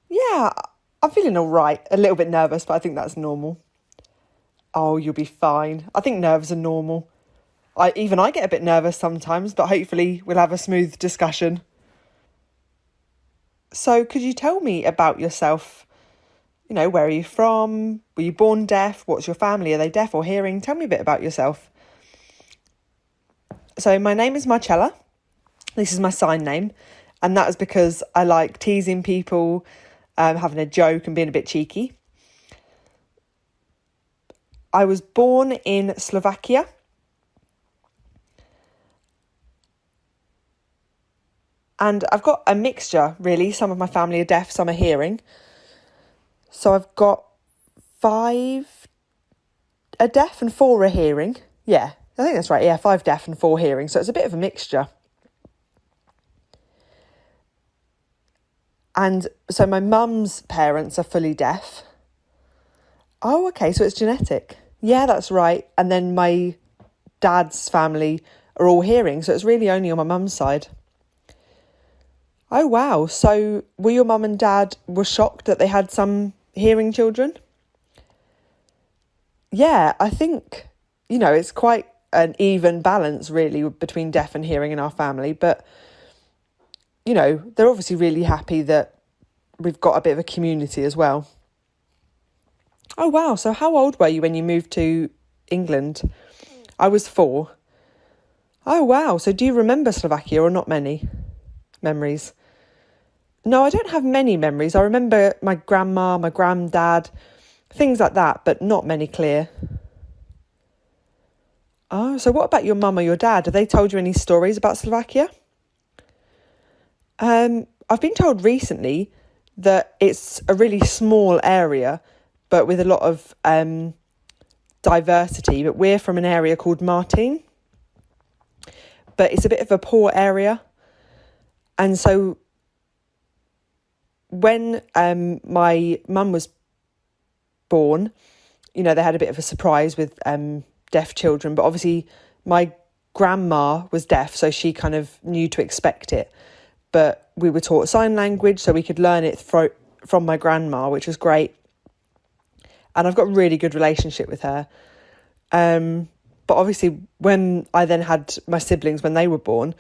Yeah, I'm feeling all right. A little bit nervous, but I think that's normal. Oh, you'll be fine. I think nerves are normal. I get a bit nervous sometimes, but hopefully we'll have a smooth discussion. So, could you tell me about yourself? Where are you from? Were you born deaf? What's your family? Are they deaf or hearing? Tell me a bit about yourself. So, my name is Marcela. This is my sign name. And that is because I like teasing people, having a joke and being a bit cheeky. I was born in Slovakia. And I've got a mixture, really. Some of my family are deaf, some are hearing. So I've got 5 are deaf and 4 are hearing. Yeah, I think that's right. Yeah, 5 deaf and 4 hearing. So it's a bit of a mixture. And so my mum's parents are fully deaf. Oh, okay, so it's genetic. Yeah, that's right. And then my dad's family are all hearing. So it's really only on my mum's side. Oh, wow. So were your mum and dad were shocked that they had some hearing children? Yeah, I think, it's quite an even balance really between deaf and hearing in our family. But, they're obviously really happy that we've got a bit of a community as well. Oh, wow. So how old were you when you moved to England? I was 4. Oh, wow. So do you remember Slovakia or not many memories? No, I don't have many memories. I remember my grandma, my granddad, things like that, but not many clear. Oh, so what about your mum or your dad? Have they told you any stories about Slovakia? I've been told recently that it's a really small area, but with a lot of diversity. But we're from an area called Martin, but it's a bit of a poor area. And so when my mum was born, they had a bit of a surprise with deaf children, but obviously my grandma was deaf, so she kind of knew to expect it. But we were taught sign language, so we could learn it from my grandma, which was great. And I've got a really good relationship with her. But obviously when I then had my siblings, when they were born,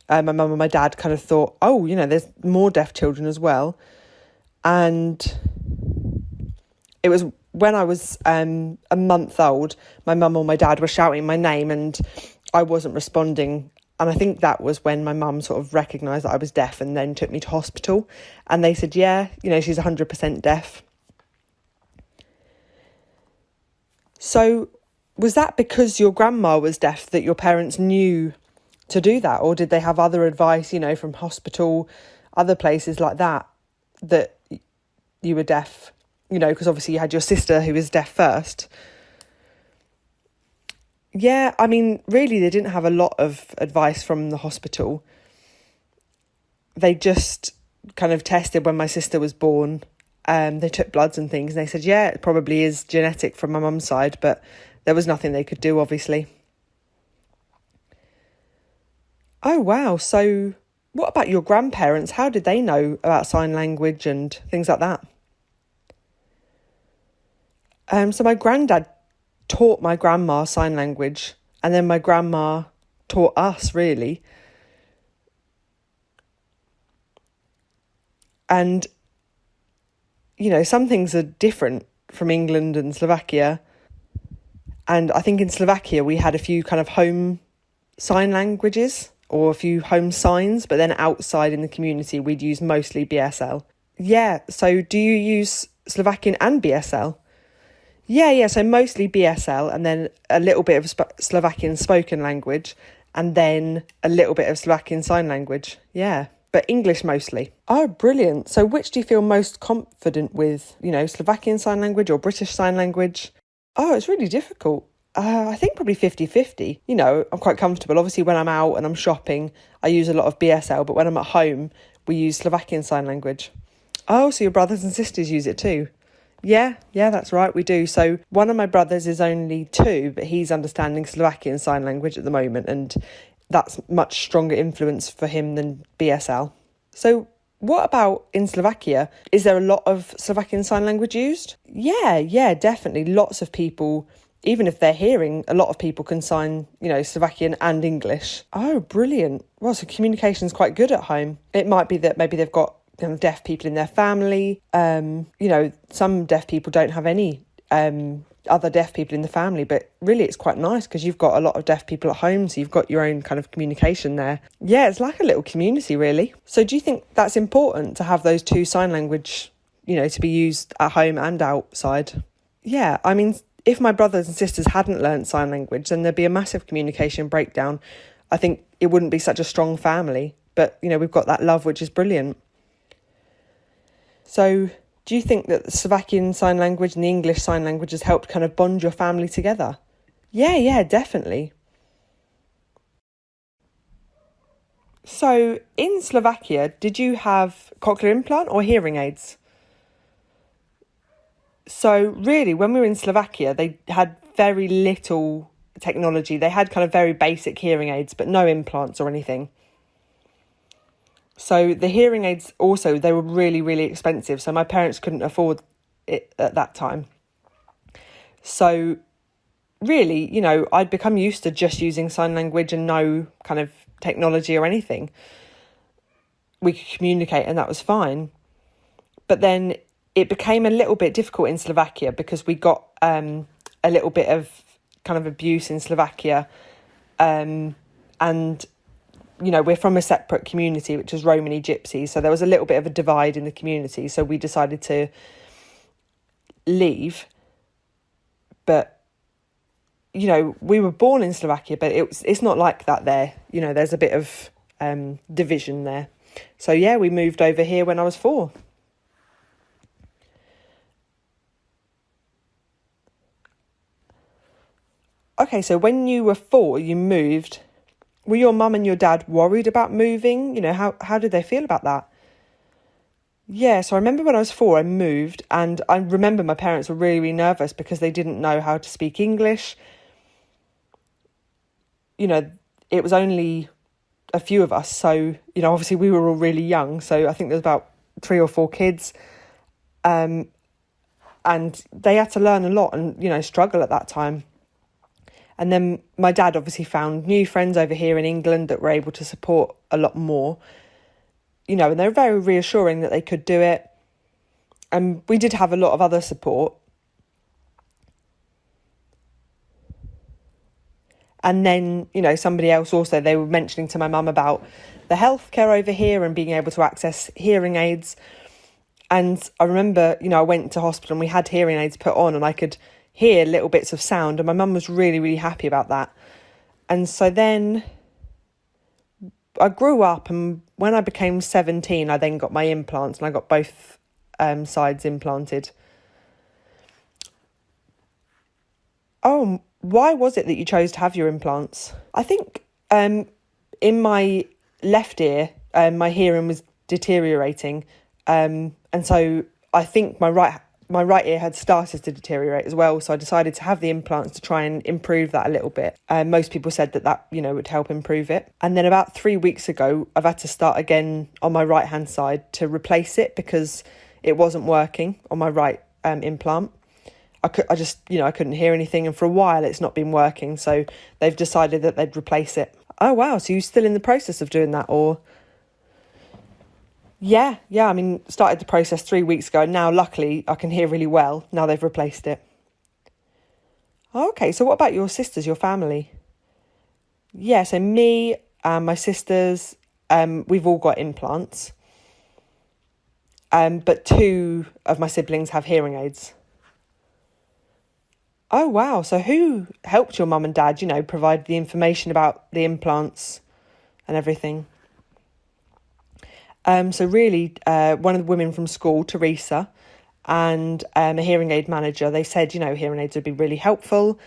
my mum and my dad kind of thought, oh, there's more deaf children as well. And it was when I was a month old, my mum or my dad were shouting my name and I wasn't responding. And I think that was when my mum sort of recognised that I was deaf and then took me to hospital. And they said, yeah, she's 100% deaf. So was that because your grandma was deaf that your parents knew to do that? Or did they have other advice, from hospital, other places like that you were deaf? Because obviously you had your sister who was deaf first. Yeah, I mean, really, they didn't have a lot of advice from the hospital. They just kind of tested when my sister was born. They took bloods and things, and they said, yeah, it probably is genetic from my mum's side, but there was nothing they could do, obviously. Oh, wow. So what about your grandparents? How did they know about sign language and things like that? So my granddad taught my grandma sign language, and then my grandma taught us, really. And, some things are different from England and Slovakia. And I think in Slovakia we had a few kind of home sign languages or a few home signs, but then outside in the community we'd use mostly BSL. Yeah, so do you use Slovakian and BSL? Yeah, so mostly BSL and then a little bit of Slovakian spoken language and then a little bit of Slovakian sign language. Yeah, but English mostly. Oh, brilliant. So which do you feel most confident with, Slovakian sign language or British sign language? Oh, it's really difficult. I think probably 50-50. I'm quite comfortable. Obviously, when I'm out and I'm shopping, I use a lot of BSL, but when I'm at home, we use Slovakian sign language. Oh, so your brothers and sisters use it too? Yeah, that's right, we do. So one of my brothers is only 2, but he's understanding Slovakian sign language at the moment, and that's much stronger influence for him than BSL. So What about in Slovakia? Is there a lot of Slovakian Sign Language used? Yeah, definitely. Lots of people, even if they're hearing, a lot of people can sign, Slovakian and English. Oh, brilliant. Well, so communication's quite good at home. It might be that maybe they've got deaf people in their family. Some deaf people don't have any other deaf people in the family, but really it's quite nice because you've got a lot of deaf people at home, so you've got your own kind of communication there. Yeah, it's like a little community, really. So do you think that's important to have those two sign language, to be used at home and outside? Yeah, I mean, if my brothers and sisters hadn't learnt sign language, then there'd be a massive communication breakdown. I think it wouldn't be such a strong family, but, we've got that love, which is brilliant. So do you think that the Slovakian Sign Language and the English Sign Language has helped kind of bond your family together? Yeah, definitely. So in Slovakia, did you have cochlear implant or hearing aids? So really, when we were in Slovakia, they had very little technology. They had kind of very basic hearing aids, but no implants or anything. So the hearing aids also, they were really, really expensive. So my parents couldn't afford it at that time. So really, I'd become used to just using sign language and no kind of technology or anything. We could communicate and that was fine. But then it became a little bit difficult in Slovakia because we got a little bit of kind of abuse in Slovakia. And we're from a separate community, which is Romani Gypsies. So there was a little bit of a divide in the community. So we decided to leave. But, we were born in Slovakia, but it's not like that there. There's a bit of division there. So, yeah, we moved over here when I was 4. Okay, so when you were 4, you moved. Were your mum and your dad worried about moving? How did they feel about that? Yeah, so I remember when I was 4, I moved, and I remember my parents were really, really nervous because they didn't know how to speak English. It was only a few of us, so, obviously we were all really young, so I think there was about 3 or 4 kids, and they had to learn a lot and, struggle at that time. And then my dad obviously found new friends over here in England that were able to support a lot more, and they were very reassuring that they could do it. And we did have a lot of other support. And then, somebody else also, they were mentioning to my mum about the healthcare over here and being able to access hearing aids. And I remember, I went to hospital and we had hearing aids put on and I could hear little bits of sound, and my mum was really, really happy about that. And so then I grew up, and when I became 17, I then got my implants, and I got both sides implanted. Oh, why was it that you chose to have your implants? I think in my left ear, my hearing was deteriorating, and so I think my right ear had started to deteriorate as well, so I decided to have the implants to try and improve that a little bit. Most people said that would help improve it. And then about 3 weeks ago, I've had to start again on my right-hand side to replace it because it wasn't working on my right implant. I couldn't hear anything, and for a while it's not been working, so they've decided that they'd replace it. Oh, wow, so you're still in the process of doing that, or... Yeah, I mean, started the process 3 weeks ago, and now luckily I can hear really well. Now they've replaced it. Okay, so what about your sisters, your family? Yeah, so me and my sisters, we've all got implants. But 2 of my siblings have hearing aids. Oh, wow. So who helped your mum and dad, provide the information about the implants and everything? So really, one of the women from school, Teresa, and a hearing aid manager, they said, hearing aids would be really helpful.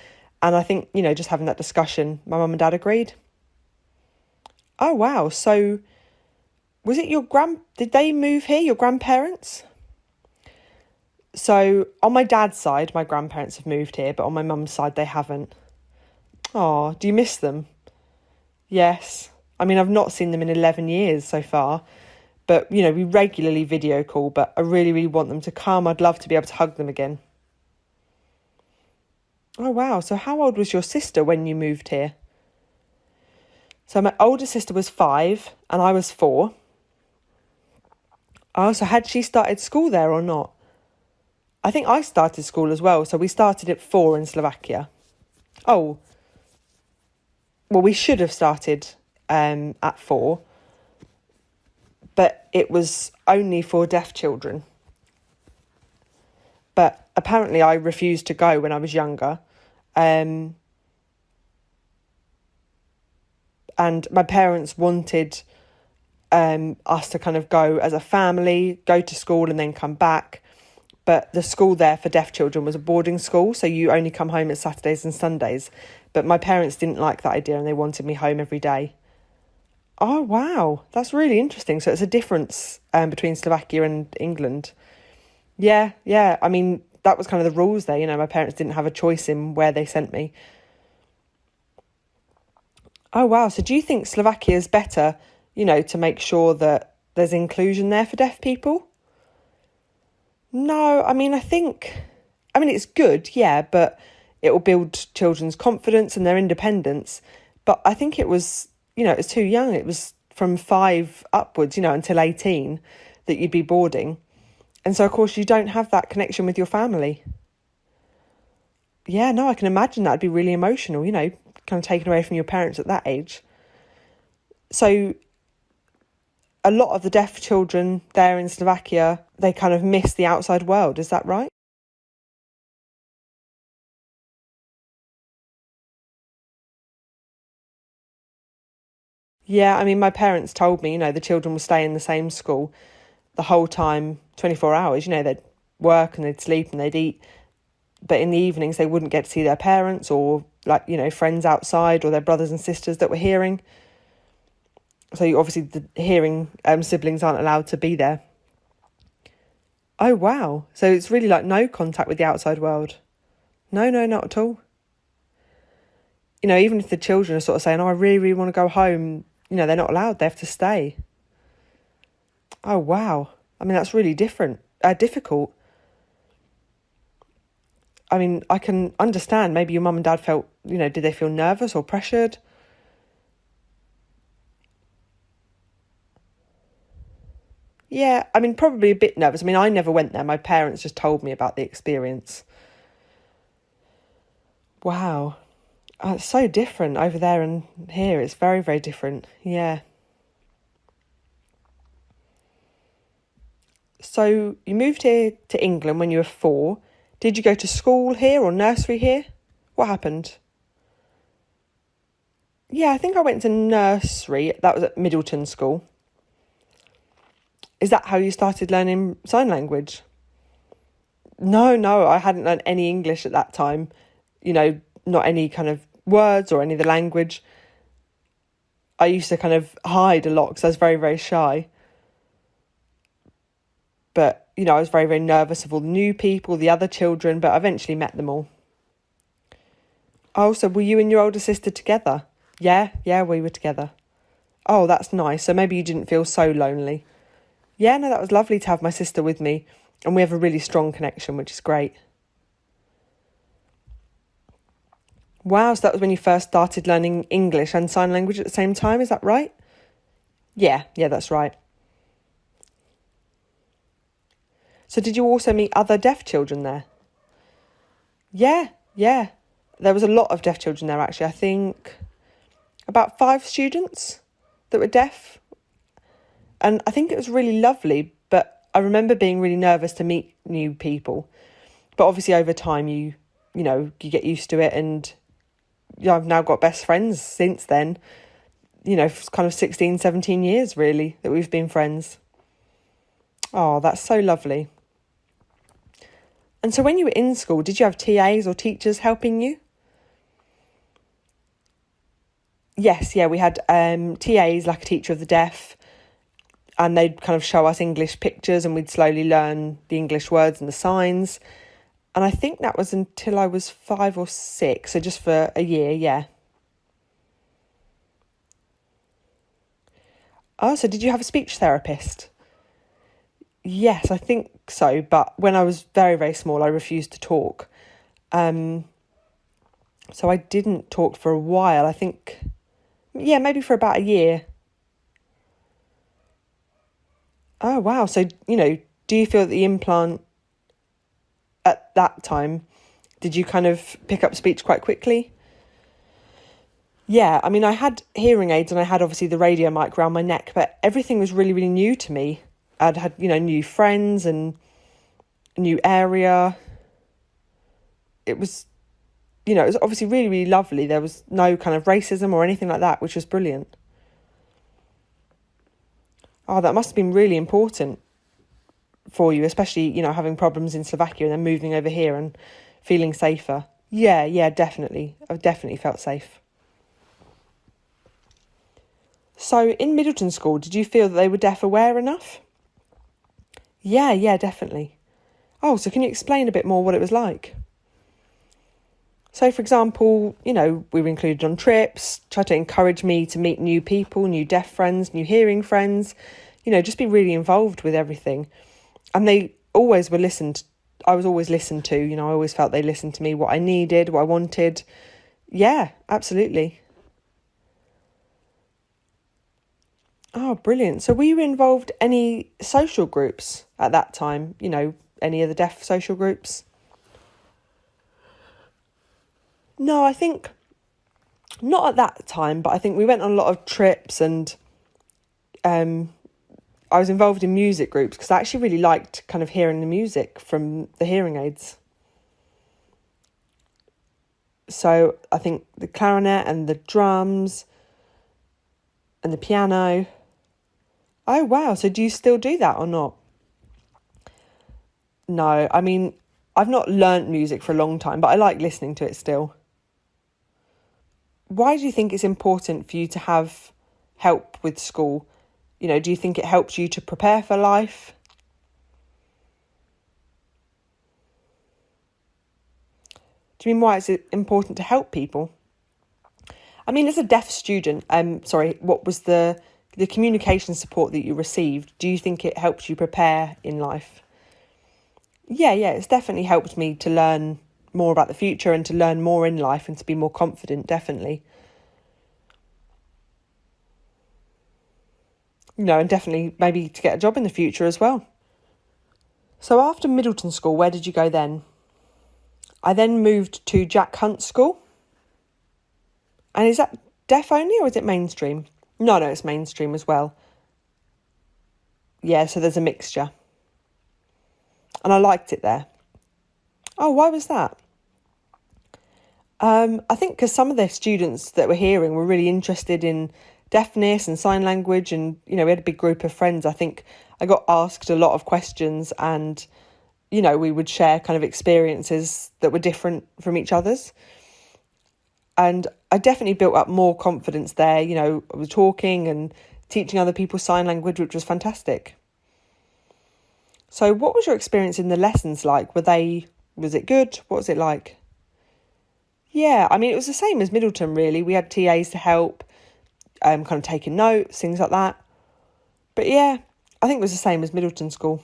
And I think, just having that discussion, my mum and dad agreed. Oh, wow. So was it did they move here, your grandparents? So on my dad's side, my grandparents have moved here, but on my mum's side, they haven't. Oh, do you miss them? Yes. I mean, I've not seen them in 11 years so far. But, we regularly video call, but I really, really want them to come. I'd love to be able to hug them again. Oh, wow. So how old was your sister when you moved here? So my older sister was 5 and I was 4. Oh, so had she started school there or not? I think I started school as well. So we started at 4 in Slovakia. Oh, well, we should have started at 4. But it was only for deaf children. But apparently I refused to go when I was younger. And my parents wanted us to kind of go as a family, go to school and then come back. But the school there for deaf children was a boarding school, so you only come home on Saturdays and Sundays. But my parents didn't like that idea and they wanted me home every day. Oh, wow. That's really interesting. So it's a difference between Slovakia and England. Yeah. I mean, that was kind of the rules there. My parents didn't have a choice in where they sent me. Oh, wow. So do you think Slovakia is better, to make sure that there's inclusion there for deaf people? No, I mean, it's good, yeah, but it will build children's confidence and their independence. But I think it was, it's too young. It was from 5 upwards, until 18 that you'd be boarding. And so, of course, you don't have that connection with your family. Yeah, no, I can imagine that'd be really emotional, kind of taken away from your parents at that age. So a lot of the deaf children there in Slovakia, they kind of miss the outside world. Is that right? Yeah, I mean, my parents told me, the children would stay in the same school the whole time, 24 hours. They'd work and they'd sleep and they'd eat. But in the evenings, they wouldn't get to see their parents or, friends outside or their brothers and sisters that were hearing. So obviously the hearing siblings aren't allowed to be there. Oh, wow. So it's really like no contact with the outside world. No, not at all. Even if the children are sort of saying, oh, I really, really want to go home, they're not allowed. They have to stay. Oh, wow. I mean, that's really difficult. I mean, I can understand maybe your mum and dad felt, did they feel nervous or pressured? Yeah, I mean, probably a bit nervous. I mean, I never went there. My parents just told me about the experience. Wow. It's so different over there and here. It's very, very different. Yeah. So you moved here to England when you were 4. Did you go to school here or nursery here? What happened? Yeah, I think I went to nursery. That was at Middleton School. Is that how you started learning sign language? No, I hadn't learned any English at that time. Not any kind of words or any of the language. I used to kind of hide a lot because I was very, very shy. But, I was very, very nervous of all the new people, the other children, but I eventually met them all. Oh, so were you and your older sister together? Yeah, we were together. Oh, that's nice. So maybe you didn't feel so lonely. Yeah, no, that was lovely to have my sister with me. And we have a really strong connection, which is great. Wow, so that was when you first started learning English and sign language at the same time, is that right? Yeah, that's right. So did you also meet other deaf children there? Yeah. There was a lot of deaf children there, actually. I think about 5 students that were deaf. And I think it was really lovely, but I remember being really nervous to meet new people. But obviously over time you get used to it, and I've now got best friends since then. Kind of 16, 17 years really that we've been friends. Oh, that's so lovely. And so when you were in school, did you have TAs or teachers helping you? Yes, yeah, we had TAs, like a teacher of the deaf, and they'd kind of show us English pictures and we'd slowly learn the English words and the signs. And I think that was until I was 5 or 6, so just for a year, yeah. Oh, so did you have a speech therapist? Yes, I think so. But when I was very, very small, I refused to talk. So I didn't talk for a while. I think, yeah, maybe for about a year. Oh, wow. So, do you feel that the implant at that time, did you kind of pick up speech quite quickly? Yeah, I mean, I had hearing aids and I had obviously the radio mic around my neck, but everything was really, really new to me. I'd had, new friends and a new area. It was, it was obviously really, really lovely. There was no kind of racism or anything like that, which was brilliant. Oh, that must have been really important for you, especially, having problems in Slovakia and then moving over here and feeling safer. Yeah, definitely. I've definitely felt safe. So in Middleton School, did you feel that they were deaf aware enough? Yeah, definitely. Oh, so can you explain a bit more what it was like? So, for example, we were included on trips, tried to encourage me to meet new people, new deaf friends, new hearing friends, just be really involved with everything. And they always were listened. I was always listened to, I always felt they listened to me, what I needed, what I wanted. Yeah, absolutely. Oh, brilliant. So were you involved any social groups at that time? Any of the deaf social groups? No, I think not at that time, but I think we went on a lot of trips and I was involved in music groups because I actually really liked kind of hearing the music from the hearing aids. So I think the clarinet and the drums and the piano. Oh, wow. So do you still do that or not? No, I mean, I've not learnt music for a long time, but I like listening to it still. Why do you think it's important for you to have help with school? Do you think it helps you to prepare for life? Do you mean why it's important to help people? I mean, as a deaf student, what was the communication support that you received? Do you think it helped you prepare in life? Yeah, it's definitely helped me to learn more about the future and to learn more in life and to be more confident, definitely. And definitely maybe to get a job in the future as well. So after Middleton School, where did you go then? I then moved to Jack Hunt School. And is that deaf only or is it mainstream? No, it's mainstream as well. Yeah, so there's a mixture. And I liked it there. Oh, why was that? I think because some of the students that were hearing were really interested in deafness and sign language, and we had a big group of friends. I think I got asked a lot of questions and we would share kind of experiences that were different from each other's, and I definitely built up more confidence there. I was talking and teaching other people sign language, which was fantastic. So what was your experience in the lessons like? Was it good? What was it like? Yeah, I mean, it was the same as Middleton, really. We had TAs to help, kind of taking notes, things like that. But yeah, I think it was the same as Middleton School.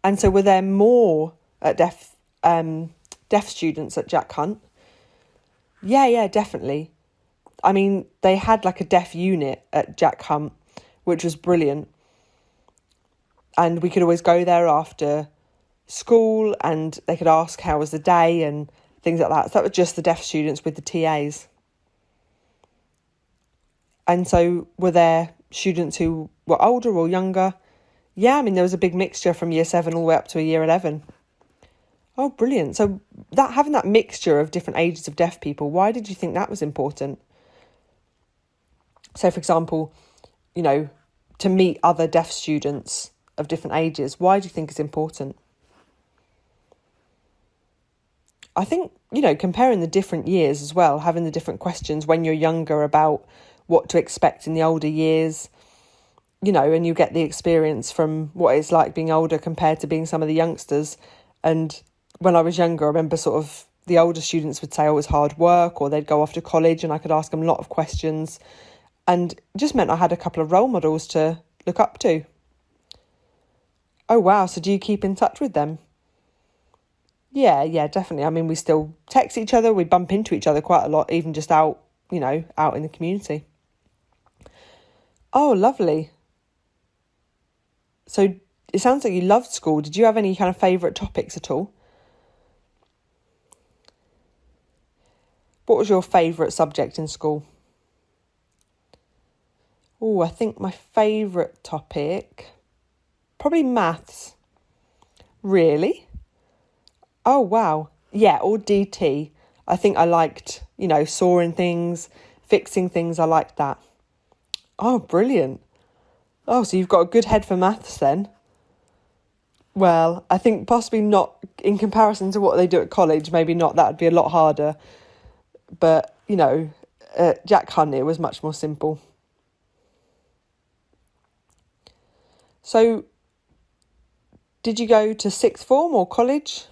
And so were there more deaf students at Jack Hunt? Yeah, definitely. I mean, they had like a deaf unit at Jack Hunt, which was brilliant. And we could always go there after school and they could ask how was the day and things like that. So that was just the deaf students with the TAs. And so were there students who were older or younger? Yeah, I mean, there was a big mixture from year 7 all the way up to year 11. Oh, brilliant. So having that mixture of different ages of deaf people, why did you think that was important? So, for example, to meet other deaf students of different ages, why do you think it's important? I think, comparing the different years as well, having the different questions when you're younger about what to expect in the older years, and you get the experience from what it's like being older compared to being some of the youngsters. And when I was younger, I remember sort of the older students would say, oh, it's hard work, or they'd go off to college and I could ask them a lot of questions. And it just meant I had a couple of role models to look up to? Oh, wow. So do you keep in touch with them? Yeah, definitely. I mean, we still text each other. We bump into each other quite a lot, even just out in the community. Oh, lovely. So it sounds like you loved school. Did you have any kind of favourite topics at all? What was your favourite subject in school? Oh, I think my favourite topic, probably maths. Really? Oh, wow. Yeah, or DT. I think I liked, sawing things, fixing things. I liked that. Oh, brilliant. Oh, so you've got a good head for maths then? Well, I think possibly not in comparison to what they do at college. Maybe not. That would be a lot harder. But, Jack Hunt, it was much more simple. So, did you go to sixth form or college?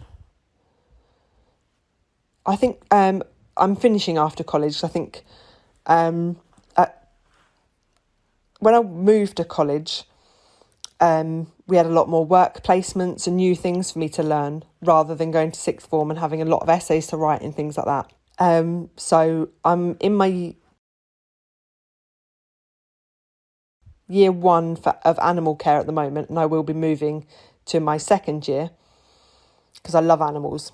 I think I'm finishing after college. I think when I moved to college, we had a lot more work placements and new things for me to learn rather than going to sixth form and having a lot of essays to write and things like that. So I'm in my year one of animal care at the moment, and I will be moving to my second year because I love animals.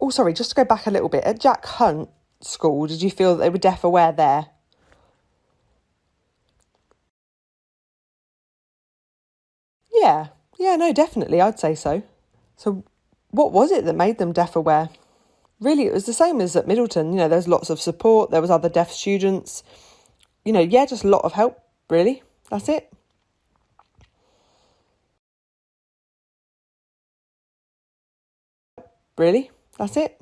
Oh, sorry, just to go back a little bit. At Jack Hunt School, did you feel that they were deaf aware there? Yeah, no, definitely, I'd say so. So what was it that made them deaf aware? Really, it was the same as at Middleton. There's lots of support. There was other deaf students. Just a lot of help, really. That's it. Really, that's it.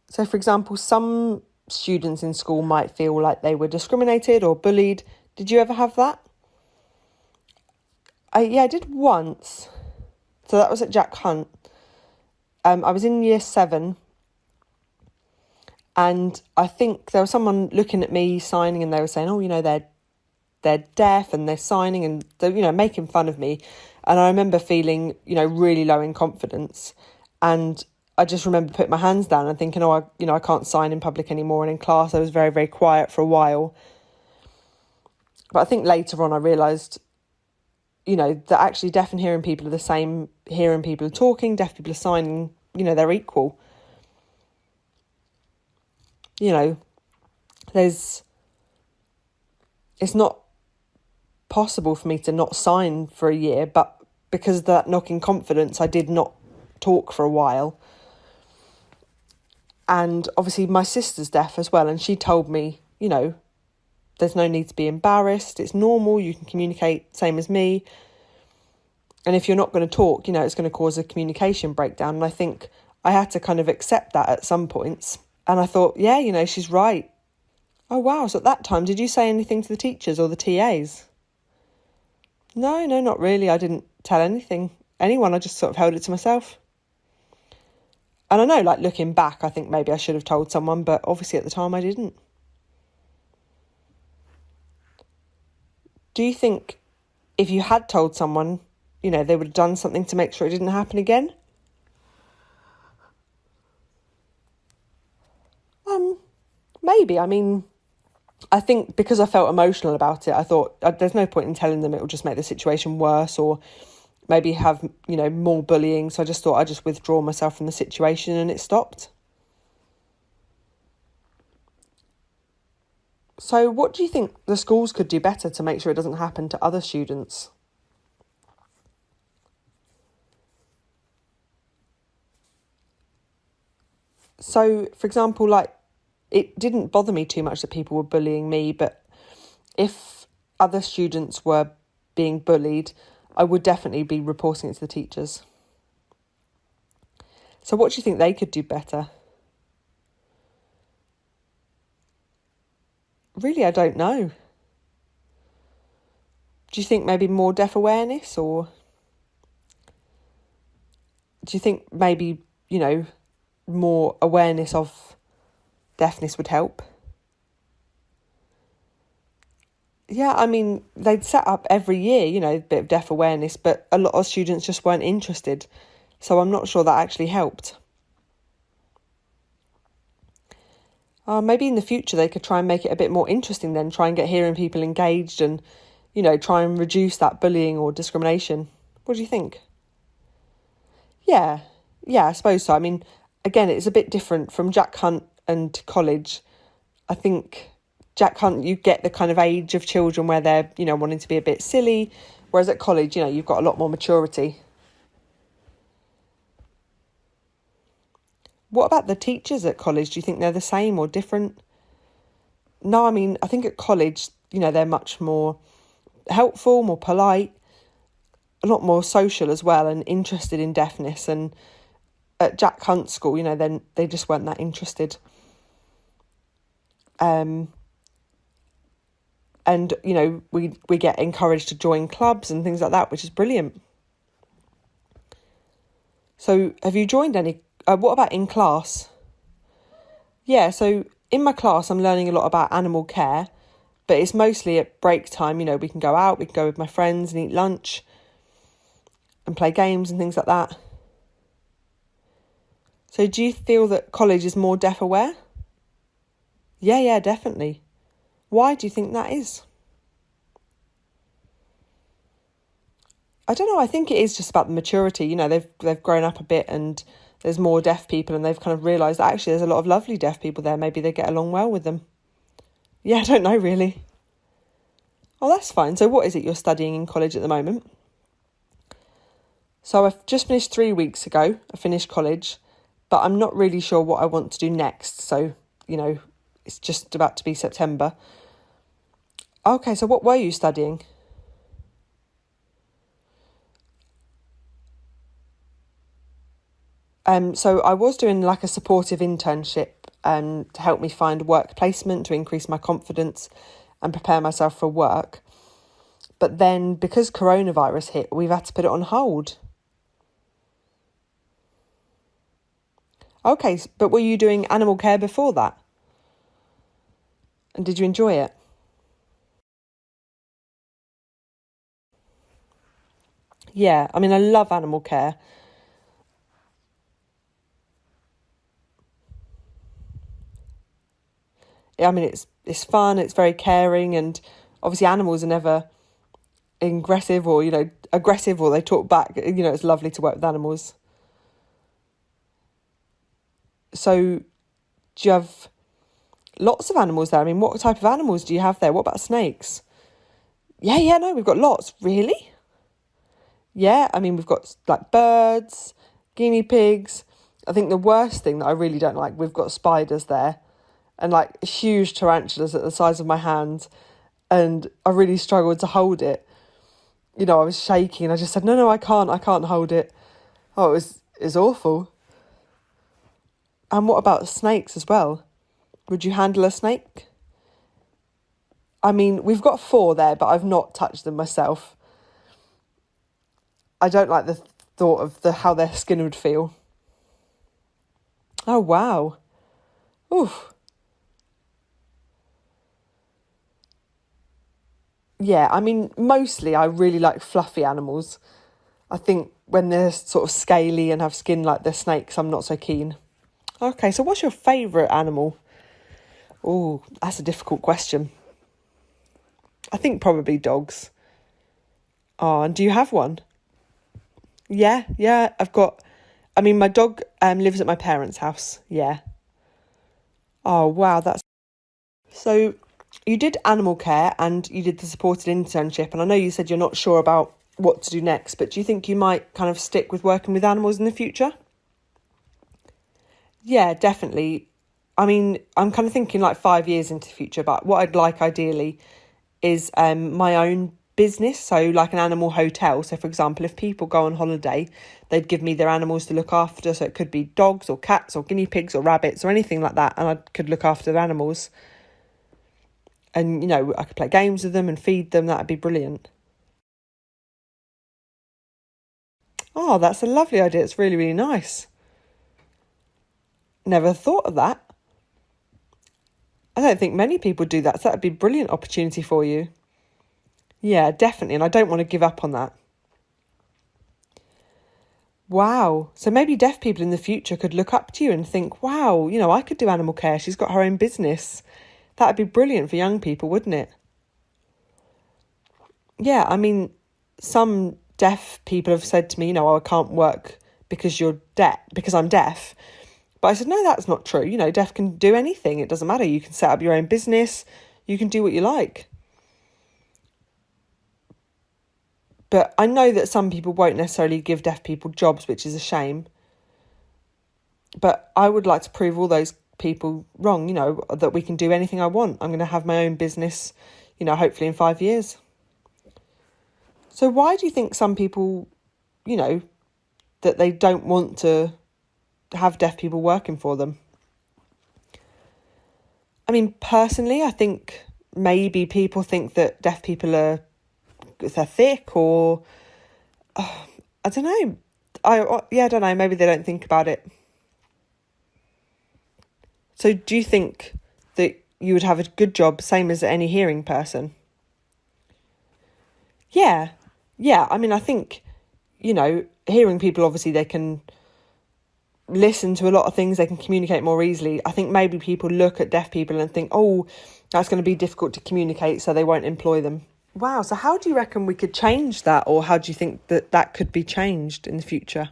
So, for example, some students in school might feel like they were discriminated or bullied. Did you ever have that? I did once. So that was at Jack Hunt. I was in year 7, and I think there was someone looking at me signing, and they were saying, "Oh, they're deaf and they're signing," and they're, making fun of me. And I remember feeling, really low in confidence, and I just remember putting my hands down and thinking, I can't sign in public anymore. And in class, I was very, very quiet for a while. But I think later on, I realised, that actually deaf and hearing people are the same. Hearing people are talking, deaf people are signing, they're equal. It's not possible for me to not sign for a year, but because of that knock in confidence, I did not talk for a while. And obviously my sister's deaf as well, and she told me, there's no need to be embarrassed. It's normal. You can communicate same as me. And if you're not going to talk, it's going to cause a communication breakdown. And I think I had to kind of accept that at some points. And I thought, yeah, she's right. Oh, wow. So at that time, did you say anything to the teachers or the TAs? No, not really. I didn't tell anyone. I just sort of held it to myself. And I know, looking back, I think maybe I should have told someone, but obviously at the time I didn't. Do you think if you had told someone, they would have done something to make sure it didn't happen again? Maybe. I mean, I think because I felt emotional about it, I thought there's no point in telling them. It will just make the situation worse, or maybe have, more bullying. So I just thought I'd just withdraw myself from the situation, and it stopped. So what do you think the schools could do better to make sure it doesn't happen to other students? So, for example, it didn't bother me too much that people were bullying me, but if other students were being bullied, I would definitely be reporting it to the teachers. So what do you think they could do better? Really, I don't know. Do you think maybe more deaf awareness, or do you think maybe, more awareness of deafness would help? Yeah, I mean, they'd set up every year, a bit of deaf awareness, but a lot of students just weren't interested. So I'm not sure that actually helped. Maybe in the future they could try and make it a bit more interesting then, try and get hearing people engaged and, try and reduce that bullying or discrimination. What do you think? Yeah, I suppose so. I mean, again, it's a bit different from Jack Hunt and college. I think Jack Hunt, you get the kind of age of children where they're, wanting to be a bit silly, whereas at college, you've got a lot more maturity. What about the teachers at college? Do you think they're the same or different? No, I mean, I think at college, they're much more helpful, more polite, a lot more social as well, and interested in deafness. And at Jack Hunt School, then they just weren't that interested. And, we get encouraged to join clubs and things like that, which is brilliant. So have you joined any? What about in class? Yeah, so in my class, I'm learning a lot about animal care, but it's mostly at break time. We can go out, we can go with my friends and eat lunch and play games and things like that. So do you feel that college is more deaf aware? Yeah, definitely. Why do you think that is? I don't know, I think it is just about the maturity. They've grown up a bit and there's more deaf people and they've kind of realised that actually there's a lot of lovely deaf people there. Maybe they get along well with them. Yeah, I don't know really. Oh, that's fine. So what is it you're studying in college at the moment? So I've just finished 3 weeks ago. I finished college, but I'm not really sure what I want to do next. So, it's just about to be September. Okay, so what were you studying? So I was doing like a supportive internship to help me find work placement, to increase my confidence and prepare myself for work. But then because coronavirus hit, we've had to put it on hold. Okay, but were you doing animal care before that? And did you enjoy it? Yeah, I mean, I love animal care. I mean, it's fun, it's very caring, and obviously animals are never aggressive or, aggressive or they talk back. It's lovely to work with animals. So do you have lots of animals there? I mean, what type of animals do you have there? What about snakes? Yeah, no, we've got lots. Really? Yeah, I mean, we've got like birds, guinea pigs. I think the worst thing that I really don't like, we've got spiders there and like huge tarantulas at the size of my hand. And I really struggled to hold it. I was shaking and I just said, no, I can't hold it. Oh, it was awful. And what about snakes as well? Would you handle a snake? I mean, we've got 4 there, but I've not touched them myself. I don't like the thought of how their skin would feel. Oh, wow. Oof. Yeah, I mean, mostly I really like fluffy animals. I think when they're sort of scaly and have skin like the snakes, I'm not so keen. Okay, so what's your favourite animal? Oh, that's a difficult question. I think probably dogs. Oh, and do you have one? Yeah, my dog lives at my parents' house. Yeah. Oh, wow, that's... So you did animal care and you did the supported internship, and I know you said you're not sure about what to do next, but do you think you might kind of stick with working with animals in the future? Yeah, definitely. I mean, I'm kind of thinking like 5 years into the future, but what I'd like ideally is my own business, so like an animal hotel. So for example, if people go on holiday, they'd give me their animals to look after. So it could be dogs or cats or guinea pigs or rabbits or anything like that, and I could look after the animals. And, I could play games with them and feed them. That'd be brilliant. Oh, that's a lovely idea. It's really, really nice. Never thought of that. I don't think many people do that, so that'd be a brilliant opportunity for you. Yeah, definitely. And I don't want to give up on that. Wow. So maybe deaf people in the future could look up to you and think, wow, I could do animal care. She's got her own business. That'd be brilliant for young people, wouldn't it? Yeah, I mean, some deaf people have said to me, I can't work because because I'm deaf. But I said, no, that's not true. Deaf can do anything. It doesn't matter. You can set up your own business. You can do what you like. But I know that some people won't necessarily give deaf people jobs, which is a shame. But I would like to prove all those people wrong, that we can do anything I want. I'm going to have my own business, hopefully in 5 years. So why do you think some people, that they don't want to have deaf people working for them? I mean, personally, I think maybe people think that deaf people they're thick, or I don't know. I don't know. Maybe they don't think about it. So do you think that you would have a good job, same as any hearing person? Yeah. I mean, I think, hearing people, obviously they can listen to a lot of things, they can communicate more easily. I think maybe people look at deaf people and think, oh, that's going to be difficult to communicate, so they won't employ them. Wow, so how do you reckon we could change that, or how do you think that could be changed in the future?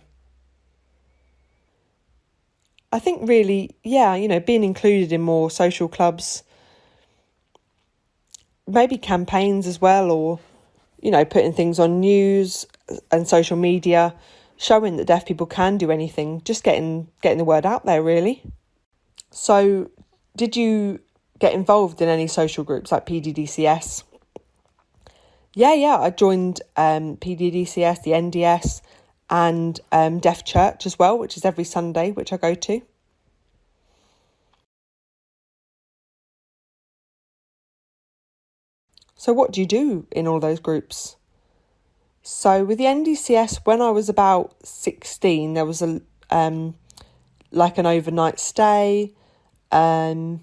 I think really, being included in more social clubs, maybe campaigns as well, or, putting things on news and social media, showing that deaf people can do anything, just getting the word out there, really. So did you get involved in any social groups like PDDCS? Yeah, I joined PDDCS, the NDS, and Deaf Church as well, which is every Sunday, which I go to. So what do you do in all those groups? So with the NDCS, when I was about 16, there was a like an overnight stay, like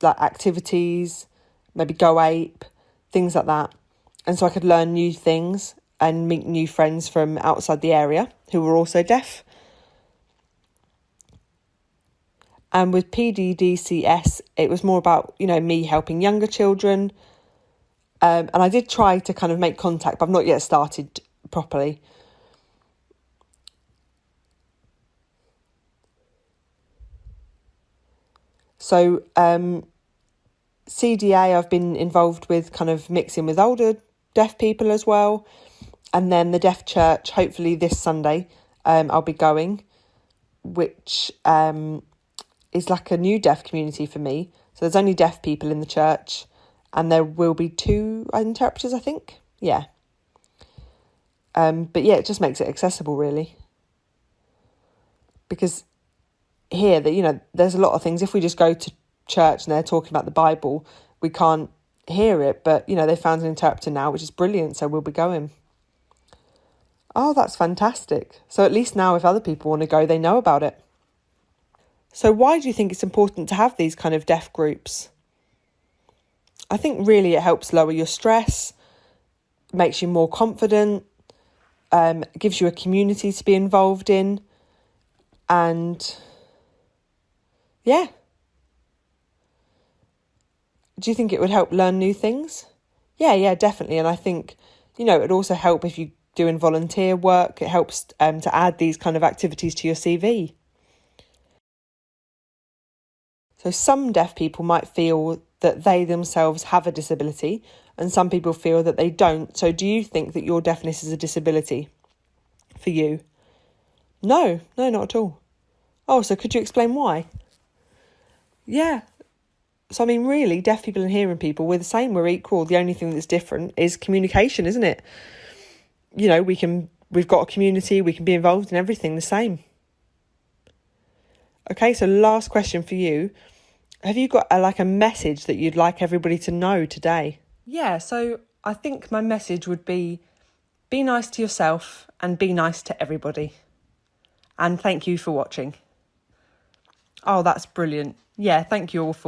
activities, maybe go ape, things like that. And so I could learn new things and meet new friends from outside the area who were also deaf. And with PDDCS, it was more about, me helping younger children. And I did try to kind of make contact, but I've not yet started properly. So CDA, I've been involved with kind of mixing with older deaf people as well. And then the Deaf Church, hopefully this Sunday, I'll be going, which is like a new deaf community for me. So there's only deaf people in the church, and there will be 2 interpreters, I think. Yeah. But yeah, it just makes it accessible, really. Because here, there's a lot of things. If we just go to church and they're talking about the Bible, we can't hear it. But, they found an interpreter now, which is brilliant. So we'll be going. Oh, that's fantastic. So at least now if other people want to go, they know about it. So why do you think it's important to have these kind of deaf groups? I think really it helps lower your stress, makes you more confident, gives you a community to be involved in, and yeah. Do you think it would help learn new things? Yeah, definitely. And I think, it'd also help if you're doing volunteer work. It helps to add these kind of activities to your CV. So some deaf people might feel that they themselves have a disability, and some people feel that they don't. So do you think that your deafness is a disability for you? No, not at all. Oh, so could you explain why? Yeah. So, I mean, really, deaf people and hearing people, we're the same, we're equal. The only thing that's different is communication, isn't it? We've got a community, we can be involved in everything the same. Okay, so last question for you. Have you got a message that you'd like everybody to know today? Yeah, so I think my message would be nice to yourself and be nice to everybody. And thank you for watching. Oh, that's brilliant. Yeah, thank you all for